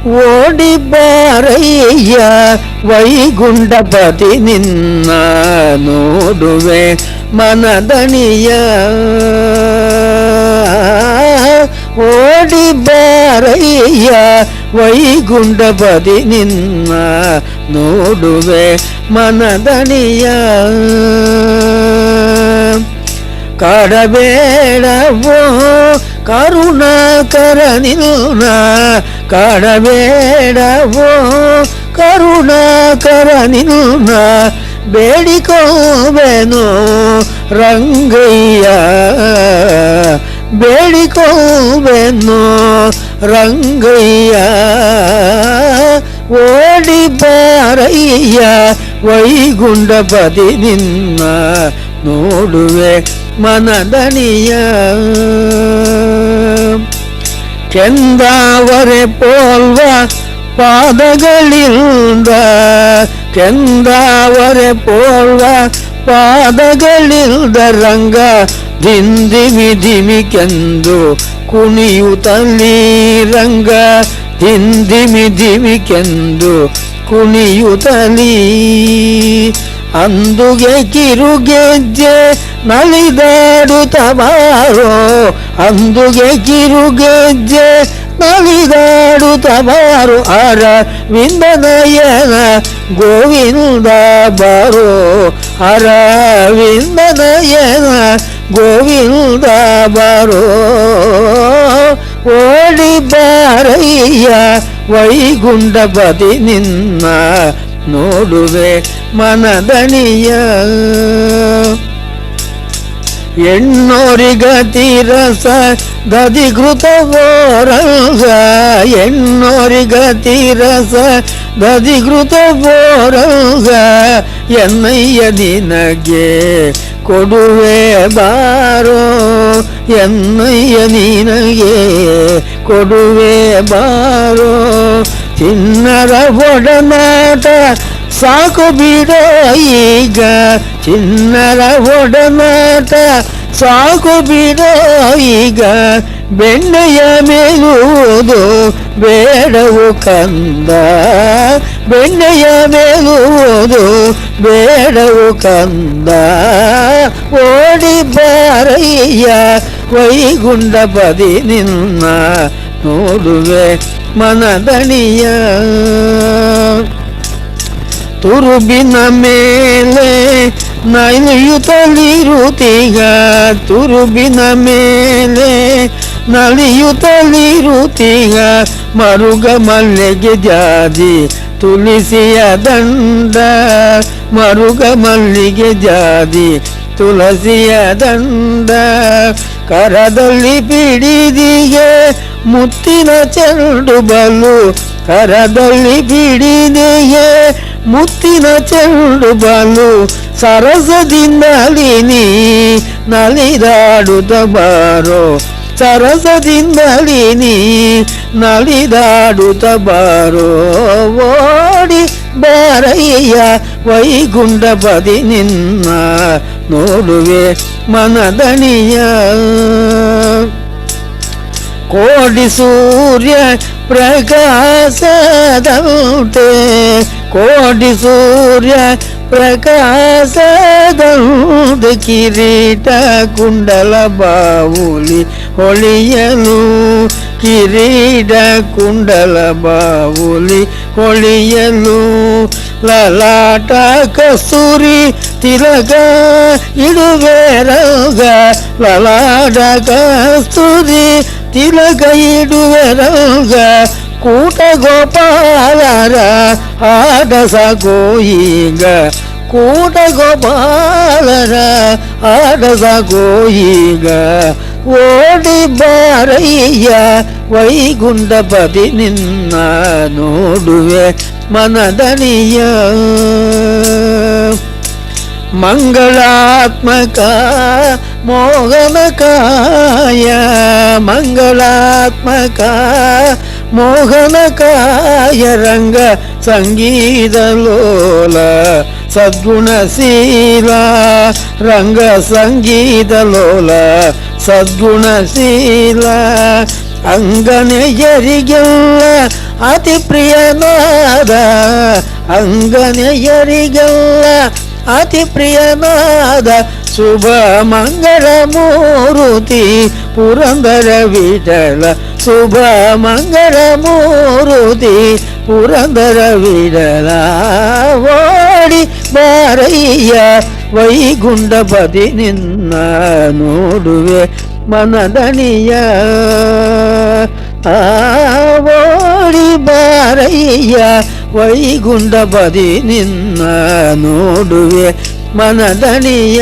ಓಡಿ ಬಾರಯ್ಯ ವೈಗುಂಠಪತಿ ನಿನ್ನ ನೋಡುವೆ ಮನದಣಿಯ. ಓಡಿ ಬಾರಯ್ಯ ವೈಗುಂಠಪತಿ ನಿನ್ನ ನೋಡುವೆ ಮನದಣಿಯ. ಕಾಡಬೇಡವೋ ಕರುಣಾಕರ ನಿನ್ನ, ಕಾಡಬೇಡವೋ ಕರುಣಾಕರ ನಿನ್ನ, ಬೇಡಿಕೋವೆನು ರಂಗಯ್ಯ, ಬೇಡಿಕೋವೆನು ರಂಗಯ್ಯ. ಓಡಿ ಬಾರಯ್ಯ ವೈಗುಂಠಪತಿ ನಿನ್ನ ನೋಡುವೆ ಮನದಣಿಯ. ಕೆಂದಾವರೆ ಪೋಲ್ವ ಪಾದಗಳಿಂದ, ಕೆಂದಾವರೆ ಪೋಲ್ವ ಪಾದಗಳಿಂದ ರಂಗ ದಿಂದಿಮಿ ಧಿಮಿಕೆಂದು ಕುಣಿಯುತ್ತಲೀ, ರಂಗ ದಿಂದಿಮಿ ಧಿಮಿಕೆಂದು ಕುಣಿಯುತ್ತಲೀ. ಅಂದುಗೆ ಕಿರುಗೆಜ್ಜೆ ನಲಿದಾಡುತ್ತ ಬಾರೋ, ಅಂದುಗೆ ಕಿರುಗೆಜ್ಜೆ ನಲಿದಾಡುತ್ತ ಬಾರೋ, ಅರವಿಂದನಯನ ಗೋವಿಂದ ಬಾರೋ, ಅರವಿಂದನಯನ ಗೋವಿಂದ ಬಾರೋ. ಓಡಿ ಬಾರಯ್ಯ ವೈಗುಂಠಪತಿ ನಿನ್ನ ನೋಡುವೆ ಮನದಣಿಯ. ಎಣ್ಣೋರಿಗತಿರಸ ದಧಿಕೃತವೋರಂಗ, ಎಣ್ಣೋರಿಗತಿರಸ ದಧಿಕೃತವೋರಂಗ, ಎನ್ನಯ್ಯ ನಿನಗೆ ಕೊಡುವೆ ಬಾರೋ, ಎನ್ನಯ್ಯ ನಿನಗೆ ಕೊಡುವೆ ಬಾರೋ. ಚಿನ್ನರ ಒಡನಾಟ ಸಾಕು ಬಿಡೋ ಈಗ, ಚಿನ್ನರ ಒಡನಾಟ ಸಾಕು ಬಿಡೋ ಈಗ, ಬೆಣ್ಣೆಯ ಮೇಲುವುದು ಬೇಡವು ಕಂದ, ಬೆಣ್ಣೆಯ ಮೇಲುವುದು ಬೇಡವು ಕಂದ. ಓಡಿ ಬಾರಯ್ಯ ವೈಗುಂಠಪತಿ ನಿನ್ನ ನೋಡುವೆ ಮನದಣಿಯ. ತುರುಬಿನ ಮೇಲೆ ನಲಿಯುತ್ತಲಿರುತ್ತೀಗ, ತುರುಬಿನ ಮೇಲೆ ನಲಿಯುತ್ತಲಿರುತ್ತೀಗ, ಮರುಗ ಮಲ್ಲಿಗೆ ಜಾಜಿ ತುಳಸಿಯ ದಂಡ, ಮರುಗ ಮಲ್ಲಿಗೆ ಜಾಜಿ ತುಳಸಿಯ ದಂಡ. ಕರದಲ್ಲಿ ಪಿಡಿದಿಗೆ ಮುತ್ತಿನ ಚೆಂಡು ಬಲು, ಕರದಲ್ಲಿ ಪಿಡಿದೆಯೇ ಮುತ್ತಿನ ಚೆಂಡು ಬಲು, ಸರಸದಿಂದಲಿ ನೀ ನಲಿದಾಡುತ್ತ ಬಾರೋ, ಸರಸದಿಂದಲಿ ನೀ ನಲಿದಾಡುತ್ತ ಬಾರೋ. ಓಡಿ ಬಾರಯ್ಯ ವೈಗುಂಠಪತಿ ನಿನ್ನ ನೋಡುವೆ ಮನದಣಿಯ. ಕೋಟಿ ಸೂರ್ಯ ಪ್ರಕಾಶದಂತೆ, ಕೋಟಿ ಸೂರ್ಯ ಪ್ರಕಾಶದಂತೆ, ಕಿರೀಟ ಕುಂಡಲ ಬಾವುಲಿ ಹೊಳೆಯಲು, ಕಿರೀಟ ಕುಂಡಲ ಬಾವುಲಿ ಹೊಳೆಯಲು. ಲಲಾಟ ಕಸ್ತೂರಿ ತಿಲಕ ಇಡುವೆ ರಂಗ, ಲಲಾಟ ಕಸ್ತೂರಿ ತಿಲಕ ಇಡುವೆ ರಂಗ. ಕೂಟ ಗೋಪಾಲರ ಆಟ ಸಾಕೋ ಈಗ, ಕೂಟ ಗೋಪಾಲರ ಆಟ ಸಾಕೋ ಈಗ. ಓಡಿ ಬಾರಯ್ಯ ವೈಗುಂಠಪತಿ ನಿನ್ನ ನೋಡುವೆ ಮನದಣಿಯ. ಮಂಗಳಾತ್ಮಕ ಮೋಹನಕಾಯ, ಮಂಗಳಾತ್ಮಕ ಮೋಹನಕಾಯ, ರಂಗ ಸಂಗೀತ ಲೋಲ ಸದ್ಗುಣಶೀಲ, ರಂಗ ಸಂಗೀತ ಲೋಲ ಸದ್ಗುಣಶೀಲ. ಅಂಗನೆಯರಿಗೆಲ್ಲ ಅತಿ ಪ್ರಿಯನಾದ ಅಂಗನೆಯರಿಗೆಲ್ಲ ಅತಿ ಪ್ರಿಯನಾದ ಶುಭ ಮಂಗಳ ಮೂರುತಿ ಪುರಂದರ ವಿಠಲ ಶುಭ ಮಂಗಳ ಮೂರುತಿ ಪುರಂದರ ವಿಠಲ ಓಡಿ ಬಾರಯ್ಯ ವೈಗುಂಠಪತಿ ನಿನ್ನ ನೋಡುವೆ ಮನದಣಿಯ ಓಡಿ ಬಾರಯ್ಯ ವೈಗುಂಠಪತಿ ನಿನ್ನ ನೋಡುವೆ ಮನದಣಿಯ